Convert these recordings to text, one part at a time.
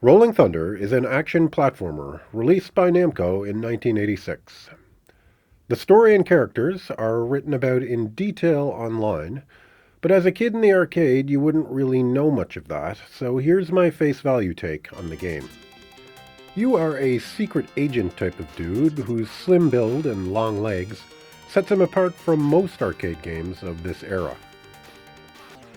Rolling Thunder is an action platformer released by Namco in 1986. The story and characters are written about in detail online, but as a kid in the arcade you wouldn't really know much of that, so here's my face value take on the game. You are a secret agent type of dude whose slim build and long legs sets him apart from most arcade games of this era.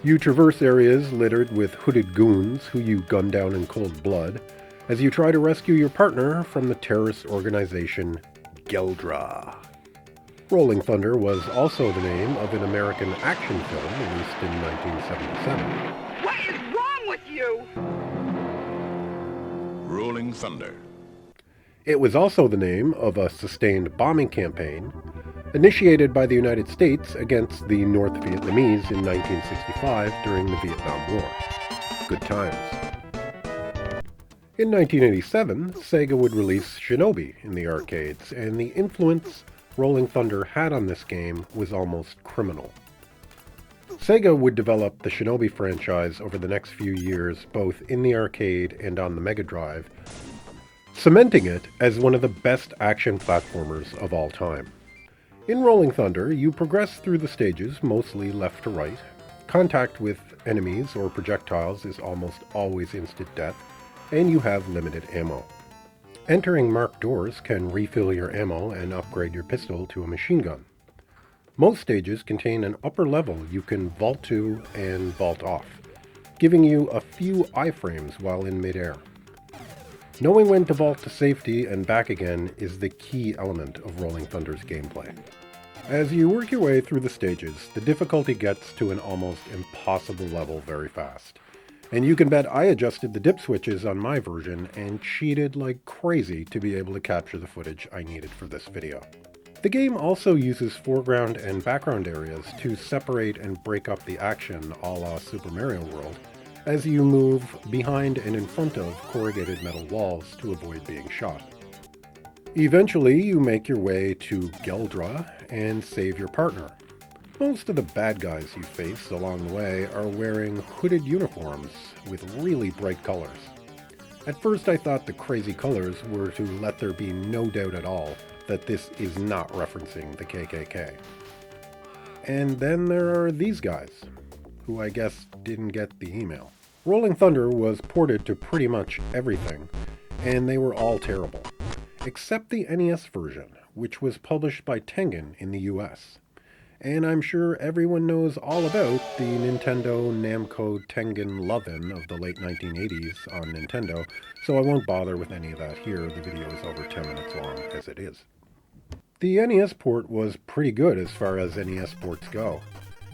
You traverse areas littered with hooded goons who you gun down in cold blood as you try to rescue your partner from the terrorist organization Geldra. Rolling Thunder was also the name of an American action film released in 1977. What is wrong with you? Rolling Thunder. It was also the name of a sustained bombing campaign initiated by the United States against the North Vietnamese in 1965 during the Vietnam War. Good times. In 1987, Sega would release Shinobi in the arcades, and the influence Rolling Thunder had on this game was almost criminal. Sega would develop the Shinobi franchise over the next few years, both in the arcade and on the Mega Drive, cementing it as one of the best action platformers of all time. In Rolling Thunder, you progress through the stages, mostly left to right. Contact with enemies or projectiles is almost always instant death, and you have limited ammo. Entering marked doors can refill your ammo and upgrade your pistol to a machine gun. Most stages contain an upper level you can vault to and vault off, giving you a few iframes while in midair. Knowing when to vault to safety and back again is the key element of Rolling Thunder's gameplay. As you work your way through the stages, the difficulty gets to an almost impossible level very fast. And you can bet I adjusted the dip switches on my version and cheated like crazy to be able to capture the footage I needed for this video. The game also uses foreground and background areas to separate and break up the action a la Super Mario World, as you move behind and in front of corrugated metal walls to avoid being shot. Eventually, you make your way to Geldra and save your partner. Most of the bad guys you face along the way are wearing hooded uniforms with really bright colors. At first I thought the crazy colors were to let there be no doubt at all that this is not referencing the KKK. And then there are these guys, who I guess didn't get the email. Rolling Thunder was ported to pretty much everything, and they were all terrible, except the NES version, which was published by Tengen in the US. And I'm sure everyone knows all about the Nintendo Namco Tengen Lovin' of the late 1980s on Nintendo, so I won't bother with any of that here. The video is over 10 minutes long as it is. The NES port was pretty good as far as NES ports go.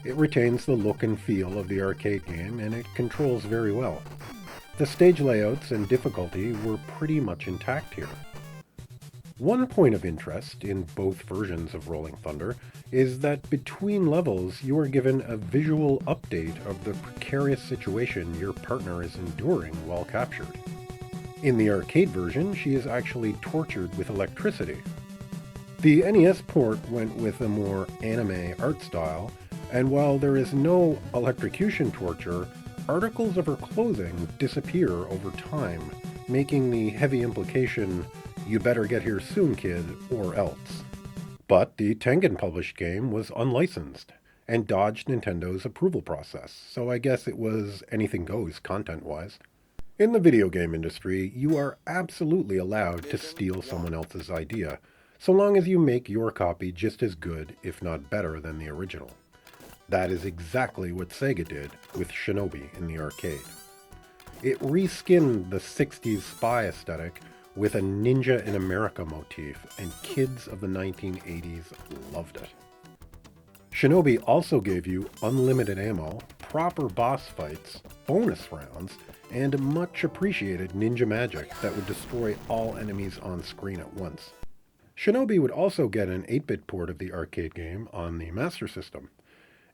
It retains the look and feel of the arcade game, and it controls very well. The stage layouts and difficulty were pretty much intact here. One point of interest in both versions of Rolling Thunder is that between levels you are given a visual update of the precarious situation your partner is enduring while captured. In the arcade version, she is actually tortured with electricity. The NES port went with a more anime art style, and while there is no electrocution torture, articles of her clothing disappear over time, making the heavy implication, "You better get here soon, kid, or else." But the Tengen published game was unlicensed and dodged Nintendo's approval process, so I guess it was anything goes content-wise. In the video game industry, you are absolutely allowed to steal someone else's idea, so long as you make your copy just as good, if not better, than the original. That is exactly what Sega did with Shinobi in the arcade. It reskinned the 60s spy aesthetic with a Ninja in America motif, and kids of the 1980s loved it. Shinobi also gave you unlimited ammo, proper boss fights, bonus rounds, and much appreciated ninja magic that would destroy all enemies on screen at once. Shinobi would also get an 8-bit port of the arcade game on the Master System.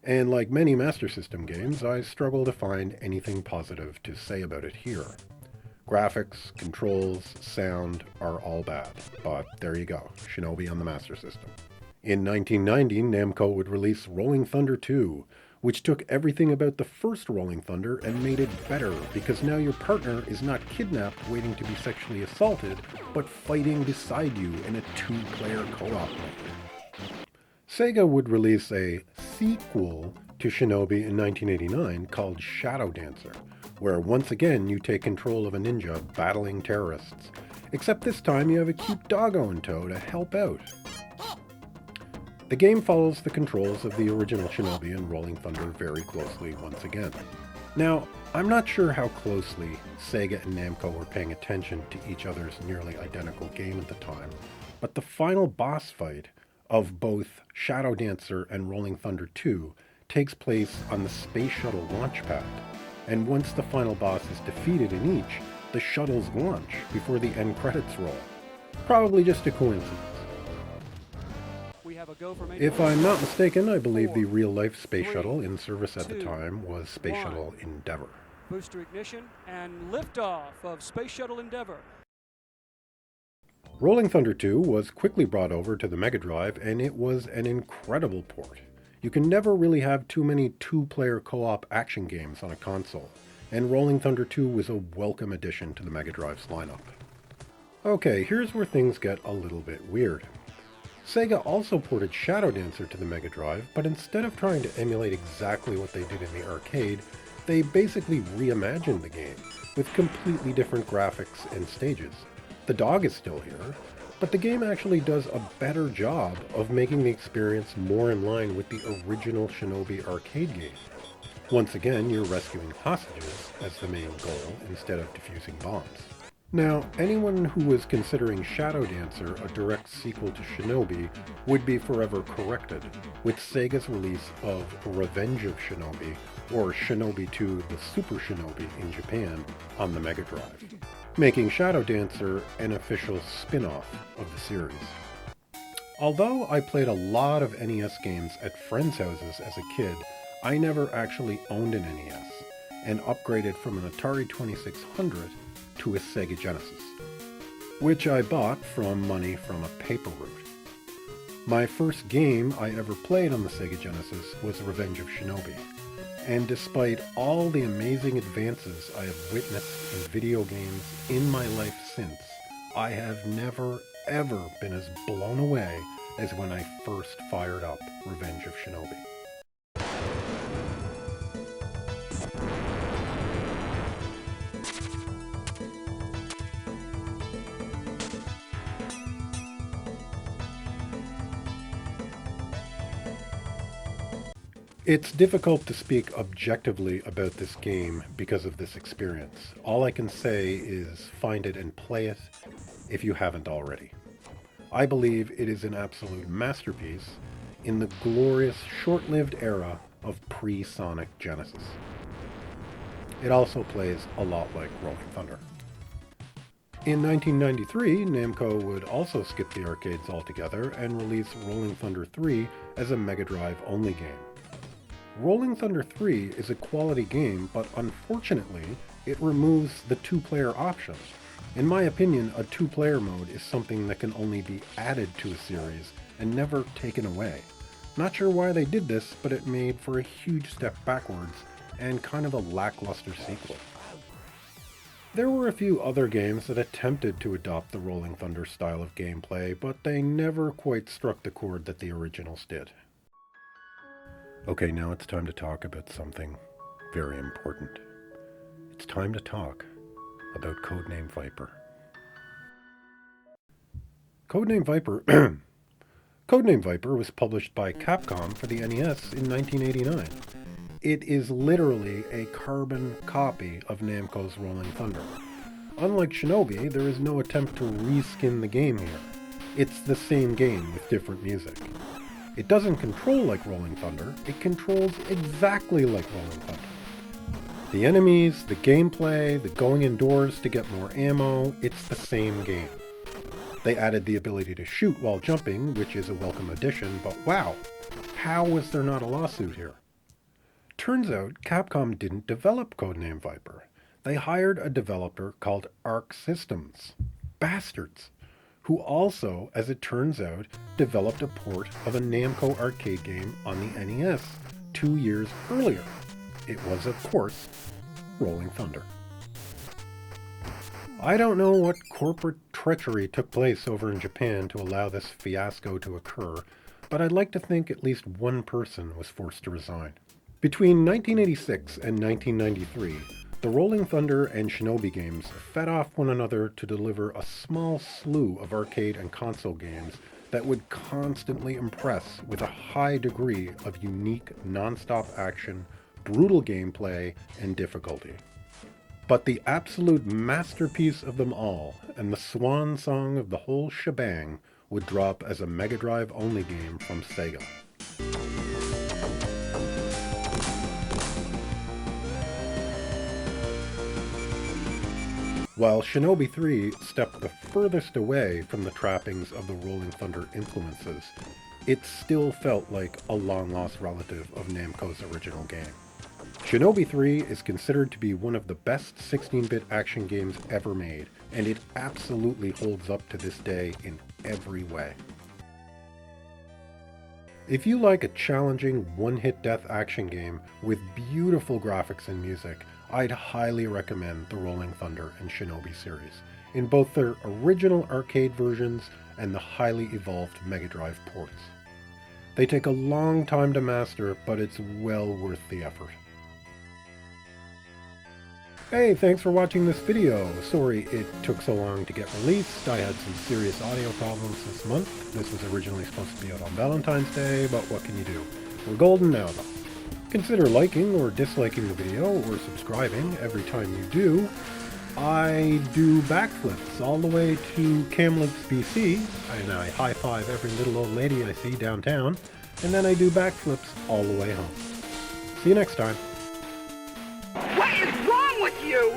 And like many Master System games, I struggle to find anything positive to say about it here. Graphics, controls, sound are all bad, but there you go, Shinobi on the Master System. In 1990, Namco would release Rolling Thunder 2, which took everything about the first Rolling Thunder and made it better because now your partner is not kidnapped waiting to be sexually assaulted, but fighting beside you in a two-player co-op mode. Sega would release a sequel to Shinobi in 1989 called Shadow Dancer, where once again you take control of a ninja battling terrorists, except this time you have a cute doggo in tow to help out. The game follows the controls of the original Shinobi and Rolling Thunder very closely once again. Now, I'm not sure how closely Sega and Namco were paying attention to each other's nearly identical game at the time, but the final boss fight of both Shadow Dancer and Rolling Thunder 2 takes place on the Space Shuttle launch pad, and once the final boss is defeated in each, the shuttles launch before the end credits roll. Probably just a coincidence. If I'm not mistaken, I believe the real-life space shuttle in service at the time was Space Shuttle Endeavour. Booster ignition and liftoff of Space Shuttle Endeavour. Rolling Thunder 2 was quickly brought over to the Mega Drive, and it was an incredible port. You can never really have too many two-player co-op action games on a console, and Rolling Thunder 2 was a welcome addition to the Mega Drive's lineup. Okay, here's where things get a little bit weird. Sega also ported Shadow Dancer to the Mega Drive, but instead of trying to emulate exactly what they did in the arcade, they basically reimagined the game with completely different graphics and stages. The dog is still here, but the game actually does a better job of making the experience more in line with the original Shinobi arcade game. Once again, you're rescuing hostages as the main goal instead of defusing bombs. Now, anyone who was considering Shadow Dancer a direct sequel to Shinobi would be forever corrected with Sega's release of Revenge of Shinobi, or Shinobi 2 The Super Shinobi in Japan, on the Mega Drive, making Shadow Dancer an official spin-off of the series. Although I played a lot of NES games at friends' houses as a kid, I never actually owned an NES, and upgraded from an Atari 2600 to a Sega Genesis, which I bought from money from a paper route. My first game I ever played on the Sega Genesis was Revenge of Shinobi, and despite all the amazing advances I have witnessed in video games in my life since, I have never ever been as blown away as when I first fired up Revenge of Shinobi. It's difficult to speak objectively about this game because of this experience. All I can say is find it and play it if you haven't already. I believe it is an absolute masterpiece in the glorious short-lived era of pre-Sonic Genesis. It also plays a lot like Rolling Thunder. In 1993, Namco would also skip the arcades altogether and release Rolling Thunder 3 as a Mega Drive only game. Rolling Thunder 3 is a quality game, but unfortunately, it removes the two-player option. In my opinion, a two-player mode is something that can only be added to a series and never taken away. Not sure why they did this, but it made for a huge step backwards and kind of a lackluster sequel. There were a few other games that attempted to adopt the Rolling Thunder style of gameplay, but they never quite struck the chord that the originals did. Okay, now it's time to talk about something very important. It's time to talk about Codename Viper. Codename Viper Codename Viper was published by Capcom for the NES in 1989. It is literally a carbon copy of Namco's Rolling Thunder. Unlike Shinobi, there is no attempt to reskin the game here. It's the same game with different music. It doesn't control like Rolling Thunder, it controls exactly like Rolling Thunder. The enemies, the gameplay, the going indoors to get more ammo, it's the same game. They added the ability to shoot while jumping, which is a welcome addition, but wow, how was there not a lawsuit here? Turns out Capcom didn't develop Codename Viper. They hired a developer called Arc Systems. Bastards! Who also, as it turns out, developed a port of a Namco arcade game on the NES, 2 years earlier. It was, of course, Rolling Thunder. I don't know what corporate treachery took place over in Japan to allow this fiasco to occur, but I'd like to think at least one person was forced to resign. Between 1986 and 1993, the Rolling Thunder and Shinobi games fed off one another to deliver a small slew of arcade and console games that would constantly impress with a high degree of unique, non-stop action, brutal gameplay, and difficulty. But the absolute masterpiece of them all, and the swan song of the whole shebang, would drop as a Mega Drive only game from Sega. While Shinobi 3 stepped the furthest away from the trappings of the Rolling Thunder influences, it still felt like a long-lost relative of Namco's original game. Shinobi 3 is considered to be one of the best 16-bit action games ever made, and it absolutely holds up to this day in every way. If you like a challenging one-hit death action game with beautiful graphics and music, I'd highly recommend the Rolling Thunder and Shinobi series, in both their original arcade versions and the highly evolved Mega Drive ports. They take a long time to master, but it's well worth the effort. Hey, thanks for watching this video. Sorry it took so long to get released. I had some serious audio problems this month. This was originally supposed to be out on Valentine's Day, but what can you do? We're golden now though. Consider liking or disliking the video or subscribing every time you do. I do backflips all the way to Kamloops, BC, and I high-five every little old lady I see downtown, and then I do backflips all the way home. See you next time. What is wrong with you?